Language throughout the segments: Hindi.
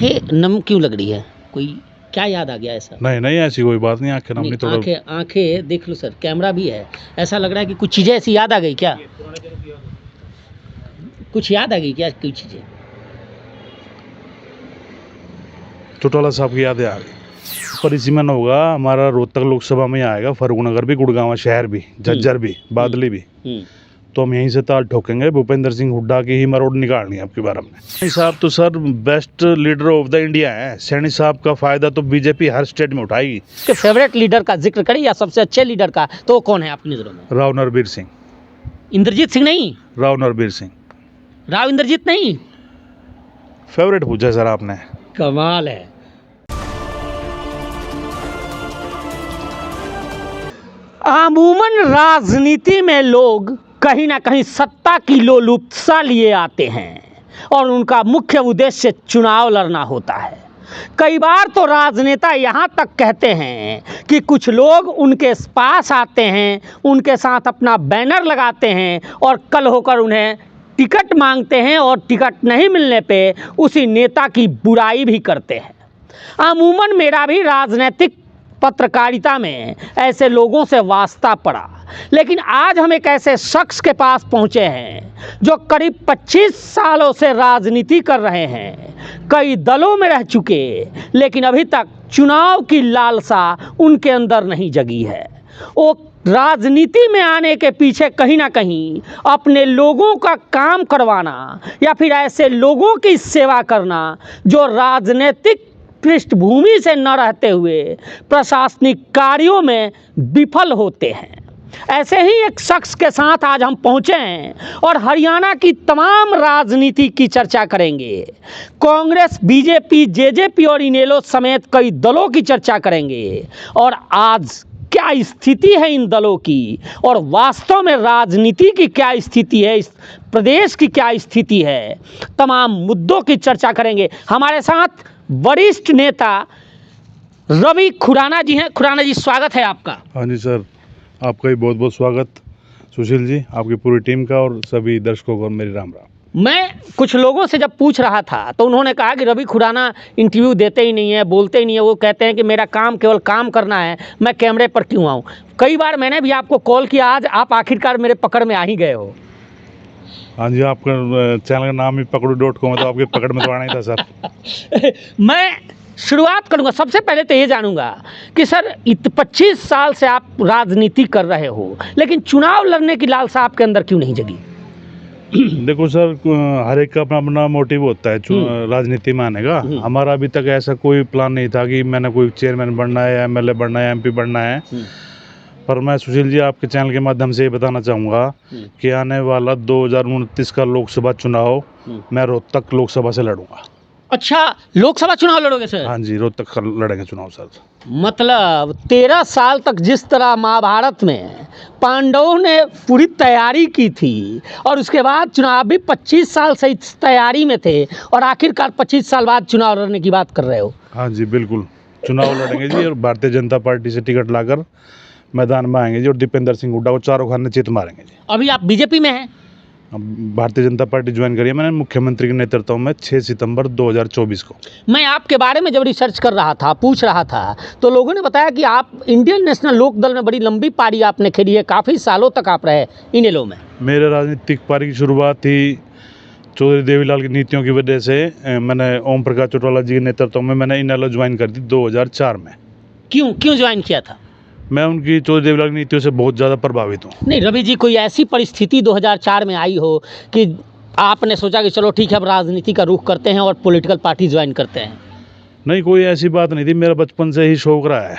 आंखें नम क्यों लग रही है? कोई क्या याद आ गया ऐसा? नहीं नहीं, ऐसी कोई बात नहीं। आंखें नम नहीं, नहीं, थोड़ा आंखें देख लो सर, कैमरा भी है। ऐसा लग रहा है कि कुछ चीजें ऐसी याद आ गई क्या? कुछ याद आ गई क्या? कुछ चीजें चौटाला साहब की यादें आ गई। पर इसी में न होगा, हमारा रोहतक लोकसभा में आएगा, फर्रुखनगर भी, गुड़गांव शहर भी, झज्जर भी, बादली भी। तो हम यहीं से ताल ठोकेंगे। भूपेंद्र सिंह हुड्डा की ही मरोड़ निकालनी है आपके बारे में। सैनी साहब तो sir best leader of the India है। सैनी साहब का फायदा तो बीजेपी हर स्टेट में उठाएगी। के फेवरेट लीडर का जिक्र करें या सबसे अच्छे लीडर का, तो वो कौन है आपकी नजरों में? राव नरबीर सिंह। इंद्रजीत सिंह नहीं? राव नरबीर सिंह। राव इंद्रजीत नहीं? फेवरेट पूछा सर आपने। कमाल है। अमूमन राजनीति में लोग कहीं ना कहीं सत्ता की लोलुपता लिए आते हैं और उनका मुख्य उद्देश्य चुनाव लड़ना होता है। कई बार तो राजनेता यहाँ तक कहते हैं कि कुछ लोग उनके पास आते हैं, उनके साथ अपना बैनर लगाते हैं और कल होकर उन्हें टिकट मांगते हैं और टिकट नहीं मिलने पे उसी नेता की बुराई भी करते हैं। अमूमन मेरा भी राजनीतिक पत्रकारिता में ऐसे लोगों से वास्ता पड़ा, लेकिन आज हम एक ऐसे शख्स के पास पहुंचे हैं जो करीब 25 सालों से राजनीति कर रहे हैं, कई दलों में रह चुके, लेकिन अभी तक चुनाव की लालसा उनके अंदर नहीं जगी है। वो राजनीति में आने के पीछे कहीं ना कहीं अपने लोगों का काम करवाना या फिर ऐसे लोगों की सेवा करना जो राजनीतिक पृष्ठभूमि से न रहते हुए प्रशासनिक कार्यों में विफल होते हैं। ऐसे ही एक शख्स के साथ आज हम पहुंचे हैं और हरियाणा की तमाम राजनीति की चर्चा करेंगे। कांग्रेस, बीजेपी, जेजेपी और इनेलो समेत कई दलों की चर्चा करेंगे और आज क्या स्थिति है इन दलों की और वास्तव में राजनीति की क्या स्थिति है, इस प्रदेश की क्या स्थिति है, तमाम मुद्दों की चर्चा करेंगे। हमारे साथ वरिष्ठ नेता रवि खुराना जी हैं। खुराना जी, स्वागत है आपका। हाँ जी सर, आपका भी बहुत बहुत स्वागत सुशील जी, आपकी पूरी टीम का और सभी दर्शकों को मेरी राम राम। मैं कुछ लोगों से जब पूछ रहा था तो उन्होंने कहा कि रवि खुराना इंटरव्यू देते ही नहीं है, बोलते ही नहीं है, वो कहते हैं कि मेरा काम केवल काम करना है, मैं कैमरे पर क्यों आऊँ। कई बार मैंने भी आपको कॉल किया, आज आप आखिरकार मेरे पकड़ में आ ही गए हो। हाँ जी, आपका चैनल का नाम ही पकड़ू.com है, तो आपके पकड़ में तो आना ही था सर। मैं शुरुआत करूंगा, सबसे पहले तो ये जानूंगा कि सर 25 साल से आप राजनीति कर रहे हो, लेकिन चुनाव लड़ने की लालसा आपके अंदर क्यों नहीं जगी? देखो सर, हर एक का अपना अपना मोटिव होता है राजनीति में आने का। हमारा अभी तक ऐसा कोई प्लान नहीं था कि मैंने कोई चेयरमैन बनना है, एमएलए बनना है, एमपी बनना है। पर मैं सुशील जी आपके चैनल के माध्यम से ये बताना चाहूँगा कि आने वाला 2029 का लोकसभा चुनाव मैं रोहतक लोकसभा से लड़ूंगा। अच्छा, लोकसभा चुनाव लड़ोगे सर? हाँ जी, रोहतक लड़ेंगे चुनाव सर। मतलब 13 साल तक जिस तरह महाभारत में पांडवों ने पूरी तैयारी की थी और उसके बाद चुनाव भी 25 साल से इस तैयारी में थे और आखिरकार 25 साल बाद चुनाव लड़ने की बात कर रहे हो? हाँ जी बिल्कुल, चुनाव लड़ेंगे जी और भारतीय जनता पार्टी से टिकट लाकर मैदान में आएंगे जी और दीपेंद्र सिंह हुड्डा को चारों खाने चित मारेंगे जी। अभी आप बीजेपी में हैं? भारतीय जनता पार्टी ज्वाइन करी है मैंने मुख्यमंत्री के नेतृत्व में 6 सितंबर 2024 को। मैं आपके बारे में जब रिसर्च कर रहा था, पूछ रहा था, तो लोगों ने बताया कि आप इंडियन नेशनल लोक दल में बड़ी लंबी पारी आपने खेली है, काफ़ी सालों तक आप रहे इनेलो में। मेरे राजनीतिक पारी की शुरुआत ही चौधरी देवीलाल की नीतियों की वजह से। मैंने ओम प्रकाश चौटाला जी के नेतृत्व में मैंने इनेलो ज्वाइन कर दी 2004 में। क्यों ज्वाइन किया था? मैं उनकी चौधरी देवीलाल की नीतियों से बहुत ज़्यादा प्रभावित हूँ। नहीं रवि जी, कोई ऐसी परिस्थिति 2004 में आई हो कि आपने सोचा कि चलो ठीक है, अब राजनीति का रुख करते हैं और पॉलिटिकल पार्टी ज्वाइन करते हैं? नहीं, कोई ऐसी बात नहीं थी। मेरा बचपन से ही शौक रहा है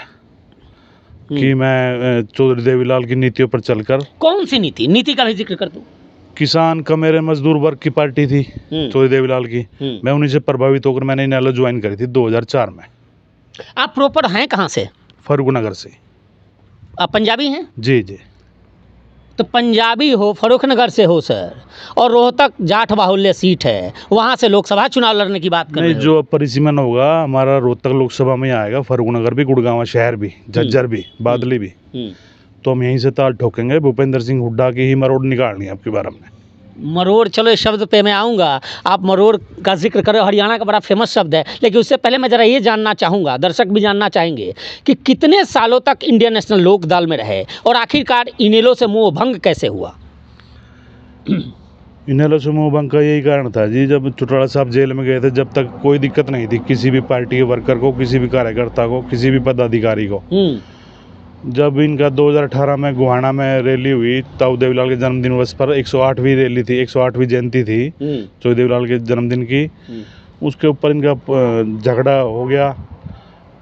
कि मैं चौधरी देवीलाल की नीतियों पर चलकर। कौन सी नीति का भी जिक्र कर दूं? किसान का मेरे मजदूर वर्ग की पार्टी थी चौधरी देवीलाल की, मैं उन्हीं से प्रभावित होकर मैंने इनेलो ज्वाइन करी थी 2004 में। आप प्रॉपर हैं कहाँ से? फर्रुखनगर से। आप पंजाबी हैं? जी जी। तो पंजाबी हो, फर्रुखनगर से हो सर, और रोहतक जाट बाहुल्य सीट है, वहाँ से लोकसभा चुनाव लड़ने की बात कर रहे हो? जो परिसीमन होगा हमारा रोहतक लोकसभा में आएगा, फर्रुखनगर भी, गुड़गांव शहर भी, झज्जर भी, बादली भी। तो हम यहीं से ताल ठोकेंगे। भूपेंद्र सिंह हुड्डा की ही मरोड़ निकालनी है आपके बारे में। मरोड़, चलो इस शब्द पे मैं आऊँगा, आप मरोड़ का जिक्र करें, हरियाणा का बड़ा फेमस शब्द है, लेकिन उससे पहले मैं ज़रा ये जानना चाहूँगा, दर्शक भी जानना चाहेंगे कि कितने सालों तक इंडियन नेशनल लोक दल में रहे और आखिरकार इनेलो से मोह भंग कैसे हुआ? इनेलो समूह भंग का यही कारण था जी, जब चौटाला साहब जेल में गए थे, जब तक कोई दिक्कत नहीं थी किसी भी पार्टी के वर्कर को, किसी भी कार्यकर्ता को, किसी भी पदाधिकारी को। जब इनका 2018 में गोहाना में रैली हुई, ताऊ देवीलाल के जन्मदिन वर्ष पर 108वीं रैली थी, 108वीं जयंती थी ताऊ देवीलाल के जन्मदिन की, उसके ऊपर इनका झगड़ा हो गया,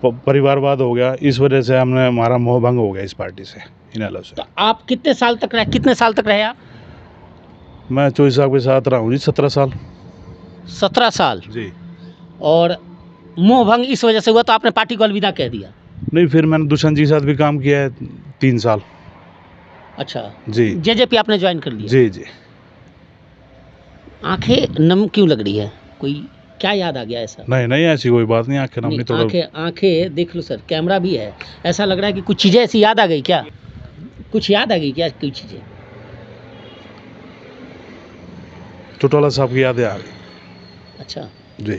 परिवारवाद हो गया, इस वजह से हमारा मोह भंग हो गया इस पार्टी से, इनेलो से। तो आप कितने साल तक रहे आप? मैं चौधरी साहब के साथ रहा हूँ जी 17 साल। 17 साल जी। और मोह भंग इस वजह से हुआ तो आपने पार्टी को अलविदा कह दिया? नहीं, फिर मैंने दुष्यंत जी के साथ भी काम किया है 3 साल। अच्छा जी। जेजेपी आपने ज्वाइन कर लिया? जी जी। आंखें नम क्यों लग रही है, कोई क्या याद आ गया ऐसा? नहीं ऐसी कोई बात नहीं, आंखें नम नहीं, थोड़ा आंखें देख लो सर, कैमरा भी है, ऐसा लग रहा है कि कुछ चीज़ें ऐसी याद आ गई क्या? कुछ याद आ गई क्या कोई चीज़ें? चौटाला साहब की यादें आ गई। अच्छा जी।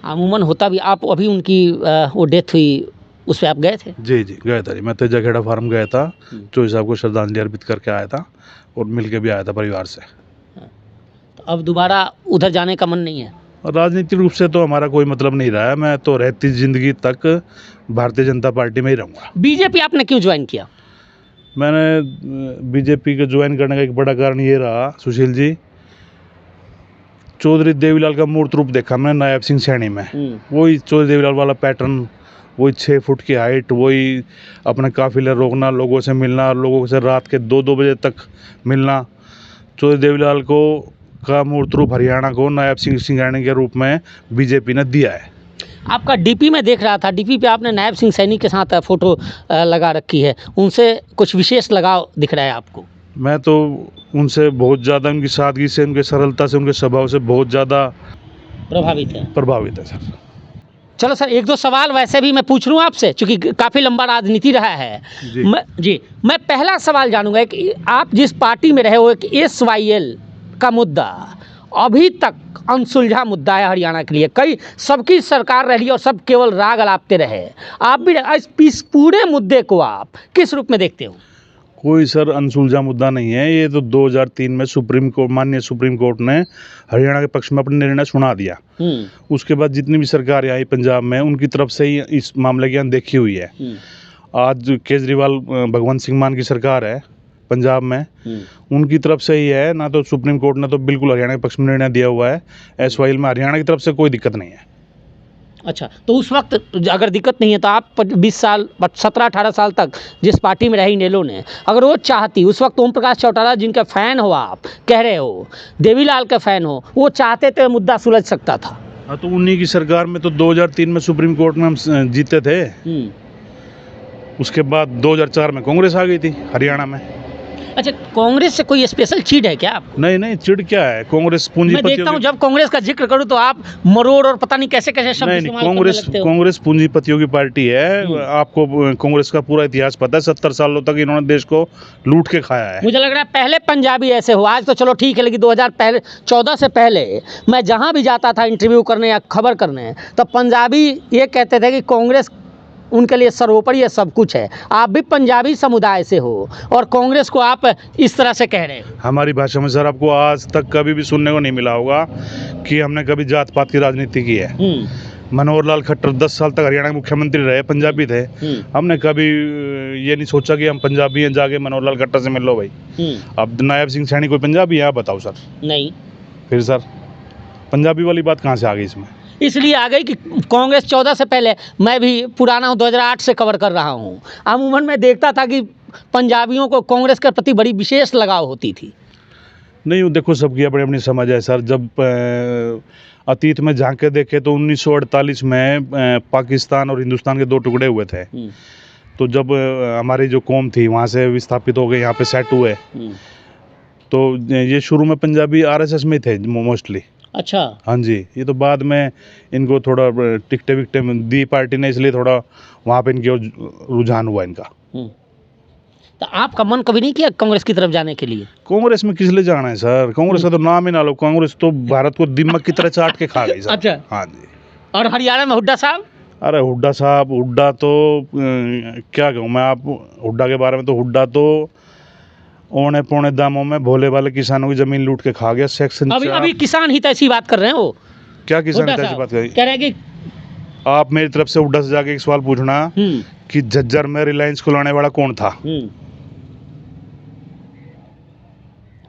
अमूमन होता भी, आप अभी उनकी वो डेथ हुई उस पर आप गए थे? जी गया था जी, मैं तेजाखेड़ा फार्म गया था, चौधरी साहब को श्रद्धांजलि अर्पित करके आया था और मिल के भी आया था परिवार से। तो अब दोबारा उधर जाने का मन नहीं है? राजनीतिक रूप से तो हमारा कोई मतलब नहीं रहा है, मैं तो रहती ज़िंदगी तक भारतीय जनता पार्टी में ही रहूँगा। बीजेपी आपने क्यों ज्वाइन किया? मैंने बीजेपी के ज्वाइन करने का एक बड़ा कारण ये रहा सुशील जी, चौधरी देवीलाल का मूर्त रूप देखा मैंने नायब सिंह सैनी में, वही चौधरी देवीलाल वाला पैटर्न, वही 6 फुट की हाइट, वही अपने काफिले रोकना, लोगों से मिलना, लोगों से रात के 2-2 बजे तक मिलना। चौधरी देवीलाल को का मूर्त रूप हरियाणा को नायब सिंह सैनी के रूप में बीजेपी ने दिया है। आपका डीपी में देख रहा था, डीपी पे आपने नायब सिंह सैनी के साथ फोटो लगा रखी है, उनसे कुछ विशेष लगाव दिख रहा है आपको? मैं तो उनसे बहुत ज़्यादा, उनकी सादगी से, उनके सरलता से, उनके स्वभाव से बहुत ज़्यादा प्रभावित है सर। चलो सर, 1-2 सवाल वैसे भी मैं पूछ लूँ आपसे, क्योंकि काफ़ी लंबा राजनीति रहा है जी। मैं पहला सवाल जानूंगा कि आप जिस पार्टी में रहे हो, एक SYL का मुद्दा अभी तक अनसुलझा मुद्दा है हरियाणा के लिए, कई सबकी सरकार रही और सब केवल राग अलापते रहे, आप भी इस पूरे मुद्दे को आप किस रूप में देखते हो? कोई सर अनसुलझा मुद्दा नहीं है, ये तो 2003 में माननीय सुप्रीम कोर्ट ने हरियाणा के पक्ष में अपना निर्णय सुना दिया। उसके बाद जितनी भी सरकारें आई पंजाब में, उनकी तरफ से ही इस मामले की अनदेखी हुई है। आज केजरीवाल भगवंत सिंह मान की सरकार है पंजाब में, उनकी तरफ से ही है ना, तो सुप्रीम कोर्ट ने तो बिल्कुल हरियाणा के पक्ष में निर्णय दिया हुआ है। SYL में हरियाणा की तरफ से कोई दिक्कत नहीं है। अच्छा, तो उस वक्त अगर दिक्कत नहीं है तो आप 20 साल 17-18 साल तक जिस पार्टी में रही इनेलो ने, अगर वो चाहती, उस वक्त ओम प्रकाश चौटाला जिनके फ़ैन हो, आप कह रहे हो देवीलाल के फ़ैन हो, वो चाहते तो मुद्दा सुलझ सकता था। हाँ, तो उन्हीं की सरकार में तो 2003 में सुप्रीम कोर्ट में हम जीते थे। उसके बाद 2004 में कांग्रेस आ गई थी हरियाणा में। अच्छा, कांग्रेस से कोई स्पेशल चीड़ है क्या आपको? नहीं, चिड़ क्या है, कांग्रेस पूंजीपतियों, मैं देखता हूँ जब कांग्रेस का जिक्र करूँ तो आप मरोड़ और पता नहीं कैसे शब्द इस्तेमाल करने लगते हो। कांग्रेस पूंजीपतियों की पार्टी है। आपको कांग्रेस का पूरा इतिहास पता है, 70 सालों तक इन्होंने देश को लूट के खाया है। मुझे लग रहा है पहले पंजाबी ऐसे हो, आज तो चलो ठीक है, लेकिन 2014 से पहले मैं जहाँ भी जाता था इंटरव्यू करने या खबर करने, तो पंजाबी ये कहते थे कि कांग्रेस उनके लिए सर्वोपरि है, सब कुछ है। आप भी पंजाबी समुदाय से हो और कांग्रेस को आप इस तरह से कह रहे हैं। हमारी भाषा में सर आपको आज तक कभी भी सुनने को नहीं मिला होगा कि हमने कभी जात पात की राजनीति की है। मनोहर लाल खट्टर 10 साल तक हरियाणा के मुख्यमंत्री रहे, पंजाबी थे। हमने कभी ये नहीं सोचा कि हम पंजाबी हैं, जाके मनोहर लाल खट्टर से मिल लो भाई। अब नायब सिंह सैनी कोई पंजाबी है, आप बताओ सर? नहीं। फिर सर पंजाबी वाली बात कहाँ से आ गई इसमें? इसलिए आ गई कि कांग्रेस 14 से पहले, मैं भी पुराना हूँ, 2008 से कवर कर रहा हूँ, अमूमन मैं देखता था कि पंजाबियों को कांग्रेस के प्रति बड़ी विशेष लगाव होती थी। नहीं, देखो सबकी अपनी अपनी समझ है सर। जब अतीत में झांक के देखे तो 1948 में पाकिस्तान और हिंदुस्तान के 2 टुकड़े हुए थे। तो जब हमारी जो कौम थी वहाँ से विस्थापित हो गए, यहाँ पे सेट हुए, तो ये शुरू में पंजाबी RSS में थे मोस्टली। अच्छा, हाँ जी। ये तो बाद में इनको थोड़ा टिकटे विकटे दी पार्टी ने, इसलिए थोड़ा वहाँ पे इनकी रुझान हुआ इनका। तो आपका मन कभी नहीं किया कांग्रेस की तरफ जाने के लिए? कांग्रेस में किस लिए जाना है सर? कांग्रेस का तो नाम ही ना लो, कांग्रेस तो भारत को दिमक की तरह चाट के खा गई सर। अच्छा। हाँ जी। और हरियाणा में हुड्डा साहब? अरे हुड्डा साहब, हुड्डा तो क्या कहूँ मैं आप हुड्डा के बारे में। तो हुड्डा तो औने पौने दामों में भोले वाले किसानों की जमीन लूट के खा गया। सेक्शन अभी 4 अभी किसान हित ऐसी बात कर रहे हैं वो। क्या किसान हुड्डा ऐसी साहब बात करी? कह रहे हैं कि आप मेरी तरफ से हुड्डा से जाके एक सवाल पूछना कि झज्जर में रिलायंस को लाने वाला कौन था?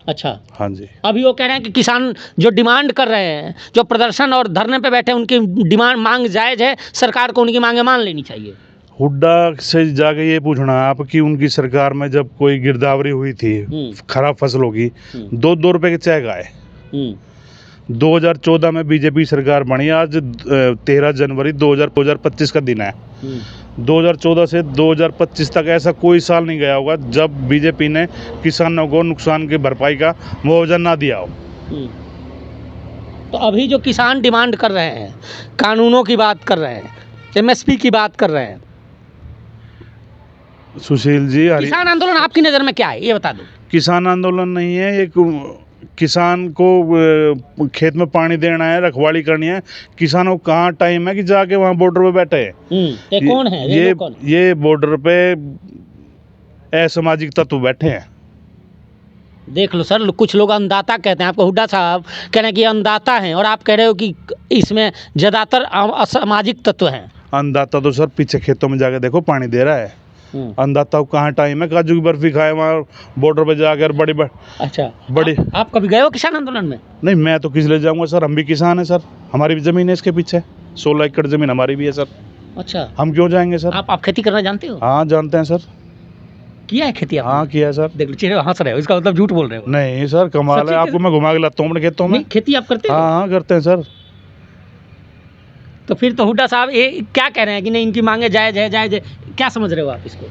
अच्छा। हाँ जी। अभी वो कह रहे हैं कि किसान जो डिमांड कर रहे हैं, जो प्रदर्शन और धरने पे बैठे हैं, उनकी डिमांड मांग जायज है, सरकार को उनकी मांगे मान लेनी चाहिए। हुड्डा से जाके ये पूछना आप कि उनकी सरकार में जब कोई गिरदावरी हुई थी खराब फसलों की, 2-2 रुपए के चेक आए। 2014 में बीजेपी सरकार बनी, आज 13 जनवरी 2025 का दिन है। 2014 से 2025 तक ऐसा कोई साल नहीं गया होगा जब बीजेपी ने किसानों को नुकसान की भरपाई का मुआवजा ना दिया हो। तो अभी जो किसान डिमांड कर रहे हैं, कानूनों की बात कर रहे हैं, एमएसपी की बात कर रहे हैं, सुशील जी, किसान आंदोलन आपकी नज़र में क्या है ये बता दो। किसान आंदोलन नहीं है, एक किसान को खेत में पानी देना है, रखवाली करनी है। किसानों को कहाँ टाइम है कि जाके वहाँ बॉर्डर पे बैठे हैं। ये कौन है? ये बॉर्डर पे असामाजिक तत्व बैठे हैं। देख लो सर, कुछ लोग अन्नदाता कहते हैं आपको। हुड्डा साहब कह रहे हैं कि अन्नदाता हैं, और आप कह रहे हो कि इसमें ज़्यादातर असामाजिक तत्व हैं। अन्नदाता तो सर पीछे खेतों में जाके देखो पानी दे रहा है। अन्नदाता को कहाँ टाइम है काजू की बर्फी खाए वहाँ बॉर्डर पे जाकर अच्छा बड़ी। आप कभी गए हो किसान आंदोलन में? नहीं, मैं तो किस लिए जाऊँगा सर, हम भी किसान हैं सर, हमारी भी ज़मीन है इसके पीछे, 16 एकड़ ज़मीन हमारी भी है सर। अच्छा, हम क्यों जाएंगे सर? आप खेती करना जानते हो? हाँ जानते हैं सर। किया है खेती आपने? हाँ किया है सर। देख लो चेहरे हंस रहे हो, इसका मतलब झूठ बोल रहे हो। नहीं सर, कमाल है, आपको मैं घुमा के लाता हूँ अपने खेतों में। खेती आप करते हो? हाँ करते हैं सर। तो फिर तो हुड्डा साहब ये क्या कह रहे हैं कि नहीं इनकी मांगे जायज है, जायज है, क्या समझ रहे हो आप इसको?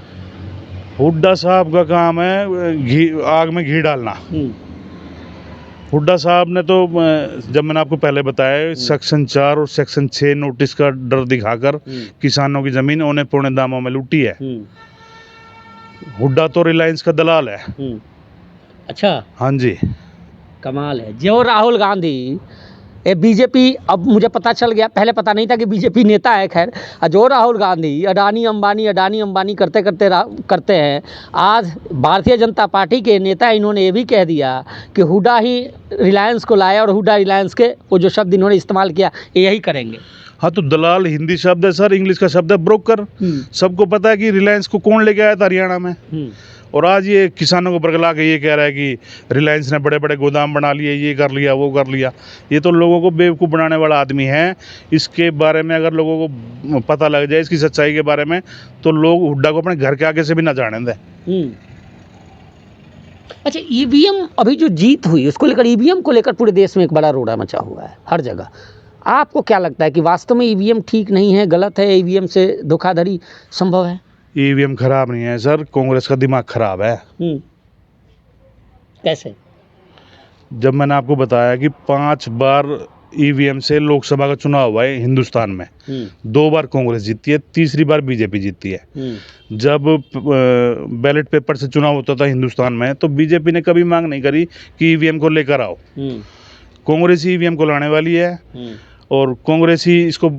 हुड्डा साहब का काम है घी, आग में घी डालना। हुड्डा साहब ने तो जब मैंने आपको पहले बताया सेक्शन 4 और सेक्शन 6 नोटिस का डर दिखाकर किसानों की जमीन औने पौने दामों में लूटी है। हुड्डा तो रिलायंस का दलाल है। अच्छा। हाँ जी। कमाल है। जो राहुल गांधी ये बीजेपी, अब मुझे पता चल गया, पहले पता नहीं था कि बीजेपी नेता है। खैर, जो राहुल गांधी अडानी अंबानी करते हैं, आज भारतीय जनता पार्टी के नेता इन्होंने ये भी कह दिया कि हुड्डा ही रिलायंस को लाया, और हुड्डा रिलायंस के वो जो शब्द इन्होंने इस्तेमाल किया यही करेंगे। हाँ तो दलाल हिंदी शब्द है सर, इंग्लिश का शब्द है ब्रोकर। सबको पता है कि रिलायंस को कौन लेके आया था हरियाणा में। और आज ये किसानों को बरगला के ये कह रहा है कि रिलायंस ने बड़े बड़े गोदाम बना लिए, ये कर लिया, वो कर लिया। ये तो लोगों को बेवकूफ़ बनाने वाला आदमी है। इसके बारे में अगर लोगों को पता लग जाए इसकी सच्चाई के बारे में, तो लोग हुड्डा को अपने घर के आगे से भी ना जाने दें। अच्छा, ईवीएम अभी जो जीत हुई उसको लेकर, ईवीएम को लेकर पूरे देश में एक बड़ा रोड़ा मचा हुआ है हर जगह। आपको क्या लगता है कि वास्तव में ईवीएम ठीक नहीं है, गलत है, ईवीएम से धोखाधड़ी संभव है? ईवीएम खराब नहीं है सर, कांग्रेस का दिमाग खराब है। कैसे? जब मैंने आपको बताया कि 5 बार ईवीएम से लोकसभा का चुनाव हुआ है हिंदुस्तान में, 2 बार कांग्रेस जीती है, तीसरी बार बीजेपी जीती है। जब बैलेट पेपर से चुनाव होता था हिंदुस्तान में, तो बीजेपी ने कभी मांग नहीं करी कि ईवीएम को लेकर आओ। कांग्रेस ही ईवीएम को लाने वाली है, और कांग्रेस ही इसको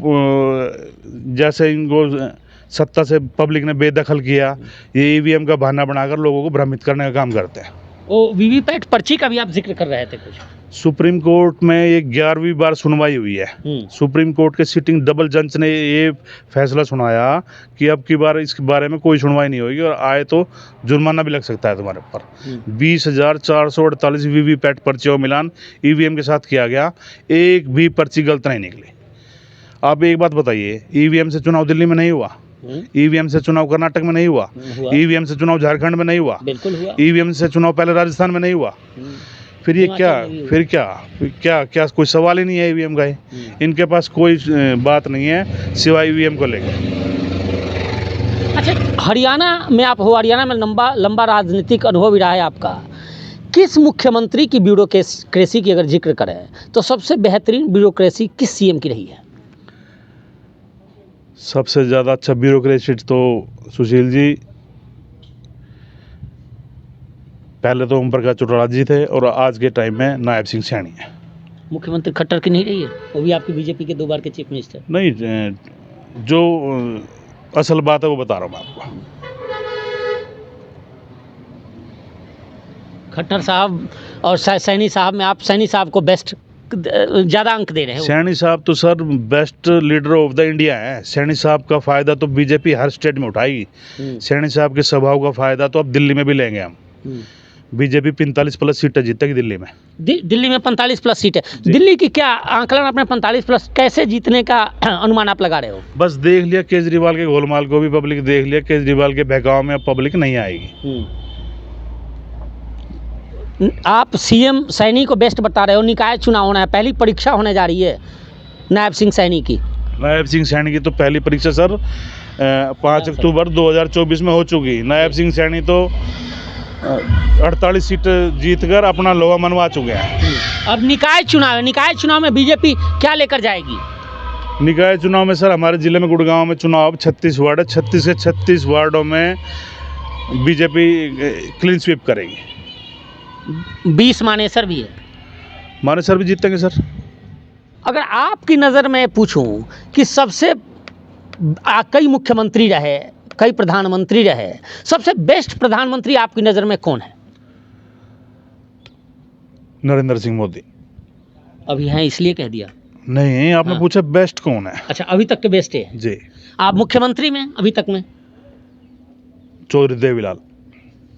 जैसे इनको सत्ता से पब्लिक ने बेदखल किया, ये ईवीएम का बहाना बनाकर लोगों को भ्रमित करने का काम करते हैं। वो वीवीपैट पर्ची का भी आप जिक्र कर रहे थे कुछ। सुप्रीम कोर्ट में ये 11वीं बार सुनवाई हुई है। सुप्रीम कोर्ट के सिटिंग डबल जज ने ये फैसला सुनाया कि अब की बार इसके बारे में कोई सुनवाई नहीं होगी, और आए तो जुर्माना भी लग सकता है तुम्हारे ऊपर। 20,448 वीवीपैट पर्चियों मिलान ईवीएम के साथ किया गया, एक भी पर्ची गलत नहीं निकली। आप एक बात बताइए, ईवीएम से चुनाव दिल्ली में नहीं हुआ, ईवीएम से चुनाव कर्नाटक में नहीं हुआ, ईवीएम से चुनाव झारखंड में नहीं हुआ, बिल्कुल हुआ। ईवीएम से चुनाव पहले राजस्थान में नहीं हुआ। फिर ये क्या कोई सवाल ही नहीं है ईवीएम का। इनके पास कोई बात नहीं है सिवाय ईवीएम को लेकर। अच्छा, हरियाणा में आप हो, हरियाणा में लंबा राजनीतिक अनुभव भी रहा है आपका। किस मुख्यमंत्री की ब्यूरोक्रेसी की अगर जिक्र करें तो सबसे बेहतरीन ब्यूरोक्रेसी किस सीएम की रही है? सबसे ज़्यादा अच्छा ब्यूरोक्रेसी तो सुशील जी पहले तो ओम प्रकाश चौटाला जी थे और आज के टाइम में नायब सिंह सैनी है। मुख्यमंत्री खट्टर की नहीं रही है, वो भी आपकी बीजेपी के 2 बार के चीफ मिनिस्टर। नहीं, जो असल बात है वो बता रहा हूँ मैं आपको। खट्टर साहब और सैनी साहब में आप सैनी साहब को बेस्ट ज़्यादा अंक दे रहे हो। सैनी साहब तो sir best leader of the India है। सैनी साहब का फ़ायदा तो बीजेपी हर स्टेट में उठाएगी। सैनी साहब के स्वभाव का फ़ायदा तो अब दिल्ली में भी लेंगे हम। बीजेपी 45+ सीटें जीतेगी दिल्ली में। दिल्ली में 45+ सीटें। दिल्ली की क्या आंकलन आपने 45+ कैसे जीतने का अनुमान आप लगा रहे हो? बस देख लिया केजरीवाल के गोलमाल को भी पब्लिक देख लिया। केजरीवाल के बहकाव में अब पब्लिक नहीं आएगी। आप सीएम सैनी को बेस्ट बता रहे हो। निकाय चुनाव होना है, पहली परीक्षा होने जा रही है नायब सिंह सैनी की। नायब सिंह सैनी की तो पहली परीक्षा सर 5 अक्टूबर 2024 में हो चुकी। नायब सिंह सैनी तो 48 सीट जीतकर अपना लोहा मनवा चुके हैं। अब निकाय चुनाव है, निकाय चुनाव में बीजेपी क्या लेकर जाएगी? निकाय चुनाव में सर हमारे ज़िले में गुड़गांव में चुनाव 36 वार्ड है। 36 के 36 वार्डों में बीजेपी क्लीन स्वीप करेगी। 20 मानेसर भी है। मानेसर भी जीतेंगे सर। अगर आपकी नज़र में पूछूं कि सबसे कई मुख्यमंत्री रहे, कई प्रधानमंत्री रहे, सबसे बेस्ट प्रधानमंत्री आपकी नज़र में कौन है? नरेंद्र सिंह मोदी। अभी हैं इसलिए कह दिया? नहीं, आपने हाँ। पूछा बेस्ट कौन है। अच्छा, अभी तक के बेस्ट है जी। आप मुख्यमंत्री में अभी तक में? चौधरी देवीलाल।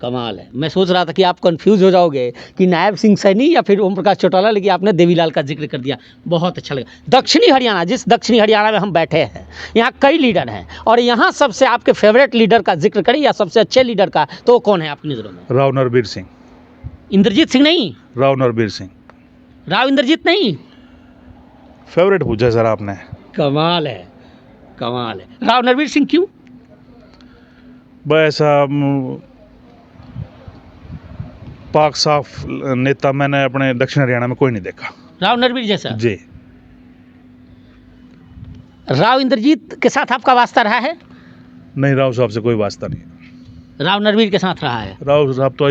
कमाल है। मैं सोच रहा था कि आप कंफ्यूज हो जाओगे कि नायब सिंह सैनी या फिर ओम प्रकाश चौटाला, लेकिन आपने देवीलाल का जिक्र कर दिया, बहुत अच्छा लगा। दक्षिणी हरियाणा, जिस दक्षिणी हरियाणा में हम बैठे हैं, यहाँ कई लीडर हैं और यहाँ सबसे आपके फेवरेट लीडर का जिक्र करें या सबसे अच्छे लीडर का, तो वो कौन है आपकी नज़रों में? राव नरबीर सिंह। इंद्रजीत सिंह नहीं? राव नरबीर सिंह। राव इंद्रजीत नहीं? फेवरेट पूछा सर आपने। कमाल है, कमाल है। राव नरबीर सिंह क्यों? बस पाक साफ नेता मैंने अपने दक्षिण हरियाणा में कोई नहीं देखा। राव नरबीर जैसा? जी। राव इंद्रजीत के साथ आपका वास्ता रहा है? नहीं, राव साहब से कोई वास्ता नहीं। राव नरबीर के साथ रहा है। राव साहब तो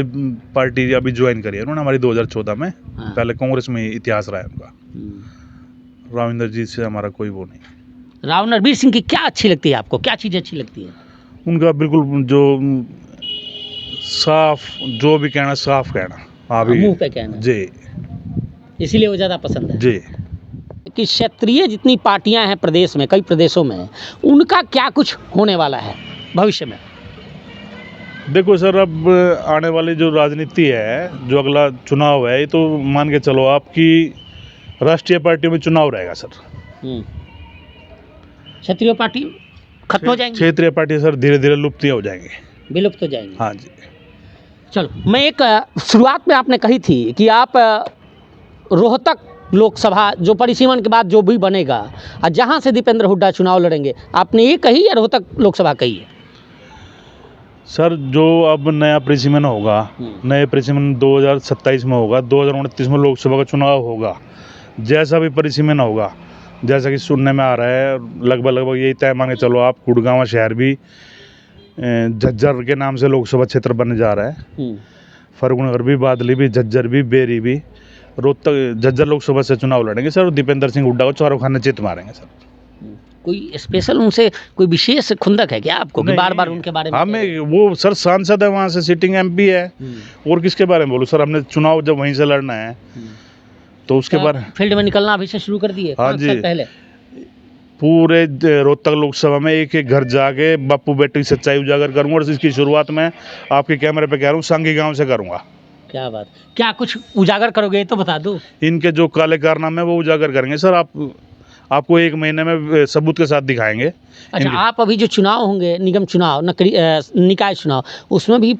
पार्टी अभी ज्वाइन करी है उन्होंने हमारी 2014 में। हाँ। पहले कांग्रेस में इतिहास रहा है उनका। राव इंद्रजीत से हमारा कोई वो नहीं। राव नरबीर सिंह की क्या अच्छी लगती है आपको? क्या चीज़ अच्छी लगती है? उनका बिल्कुल जो साफ, जो भी कहना साफ कहना। हाँ भी, मुंह पे कहना। जी। इसीलिए वो ज़्यादा पसंद है जी। कि क्षेत्रीय जितनी पार्टियां हैं प्रदेश में, कई प्रदेशों में, उनका क्या कुछ होने वाला है भविष्य में? देखो सर, अब आने वाली जो राजनीति है, जो अगला चुनाव है, ये तो मान के चलो आपकी राष्ट्रीय पार्टियों में चुनाव रहेगा सर। क्षेत्रीय पार्टी खत्म हो जाएंगी? क्षेत्रीय पार्टी सर धीरे धीरे लुप्त हो जाएंगे। विलुप्त हो जाएंगे। हाँ जी। चलो, मैं एक शुरुआत में आपने कही थी कि आप रोहतक लोकसभा जो परिसीमन के बाद जो भी बनेगा और जहाँ से दीपेंद्र हुड्डा चुनाव लड़ेंगे, आपने ये कही या रोहतक लोकसभा कही है? सर जो अब नया परिसीमन होगा, नए परिसीमन 2027 में होगा, 2029 में लोकसभा का चुनाव होगा। जैसा भी परिसीमन होगा, जैसा कि सुनने में आ रहा है, लगभग यही तय मान के चलो आप, गुड़गांव शहर भी झज्जर के नाम से लोकसभा क्षेत्र बनने जा रहा है। फर्रुखनगर भी, बादली भी, झज्जर भी, बेरी भी। रोहतक झज्जर लोकसभा से चुनाव लड़ेंगे सर। दीपेंद्र सिंह हुड्डा को चारों खाने चित मारेंगे सर। कोई स्पेशल उनसे कोई विशेष खुंदक है क्या आपको कि बार बार उनके बारे में? हमें वो सर सांसद है, वहाँ से सिटिंग एमपी है, और किसके बारे में बोलूं सर? हमने चुनाव जब वहीं से लड़ना है तो उसके बारे में फील्ड में निकलना अभी से शुरू कर दिए? हाँ 5 जी। साल पहले पूरे रोहतक लोकसभा में एक एक घर जाके बापू बेटे की सच्चाई उजागर करूंगा, और इसकी शुरुआत में आपके कैमरे पे कह रहा हूँ, सांगी गांव से करूंगा। क्या बात, क्या कुछ उजागर करोगे तो बता दो। इनके जो काले कारनामे वो उजागर करेंगे सर। आपको 1 महीने में सबूत के साथ दिखाएंगे। अच्छा, आप अभी जो चुनाव होंगे, निगम चुनाव, निकाय चुनाव, उसमें भी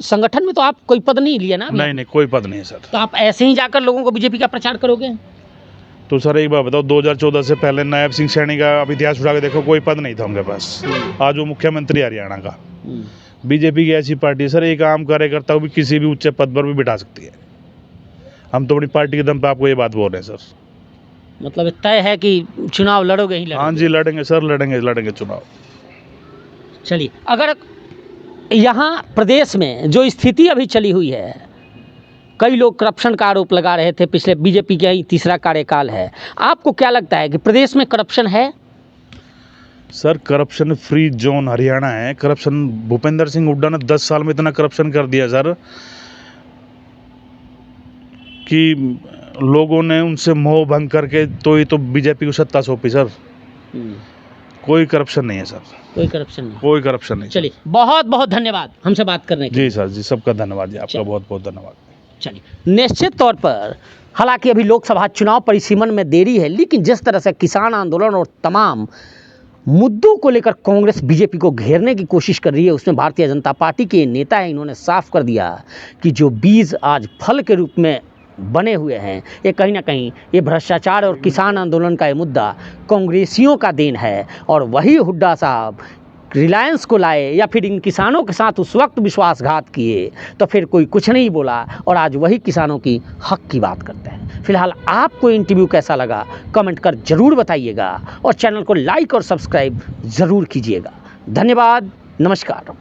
संगठन में तो आप कोई पद नहीं लिया ना? नहीं, कोई पद नहीं है सर। तो आप ऐसे ही जाकर लोगों को बीजेपी का प्रचार करोगे? तो सर एक बात बताओ, 2014 से पहले नायब सिंह सैनी का आप इतिहास उठा के देखो, कोई पद नहीं था उनके पास। आज वो मुख्यमंत्री हरियाणा का। बीजेपी की ऐसी पार्टी है सर, एक आम कार्यकर्ता को भी किसी भी उच्च पद पर भी बिठा सकती है। हम तो अपनी पार्टी के दम पे आपको ये बात बोल रहे हैं सर। मतलब तय है कि चुनाव लड़ोगे ही लड़ोगे? हाँ जी, लड़ेंगे सर, लड़ेंगे चुनाव। चलिए, अगर यहाँ प्रदेश में जो स्थिति अभी चली हुई है, कई लोग करप्शन का आरोप लगा रहे थे, पिछले बीजेपी का ही तीसरा कार्यकाल है, आपको क्या लगता है कि प्रदेश में करप्शन है? Sir corruption free zone Haryana है। करप्शन भूपेंद्र सिंह हुड्डा ने 10 साल में इतना करप्शन कर दिया सर कि लोगों ने उनसे मोह भंग करके तो ये तो बीजेपी को सत्ता सौंपी सर। कोई करप्शन नहीं है सर, कोई करप्शन नहीं। कोई करप्शन नहीं। चलिए, बहुत बहुत धन्यवाद हमसे बात करने के लिए। जी सर जी, सबका धन्यवाद जी, आपका चलिए। बहुत बहुत धन्यवाद। चलिए, निश्चित तौर पर हालांकि अभी लोकसभा चुनाव परिसीमन में देरी है, लेकिन जिस तरह से किसान आंदोलन और तमाम मुद्दों को लेकर कांग्रेस बीजेपी को घेरने की कोशिश कर रही है, उसमें भारतीय जनता पार्टी के नेता हैं, इन्होंने साफ कर दिया कि जो बीज आज फल के रूप में बने हुए हैं, ये कहीं ना कहीं ये भ्रष्टाचार और किसान आंदोलन का ये मुद्दा कांग्रेसियों का देन है। और वही हुड्डा साहब रिलायंस को लाए या फिर इन किसानों के साथ उस वक्त विश्वासघात किए तो फिर कोई कुछ नहीं बोला, और आज वही किसानों की हक की बात करते हैं। फिलहाल आपको इंटरव्यू कैसा लगा कमेंट कर ज़रूर बताइएगा, और चैनल को लाइक और सब्सक्राइब ज़रूर कीजिएगा। धन्यवाद, नमस्कार।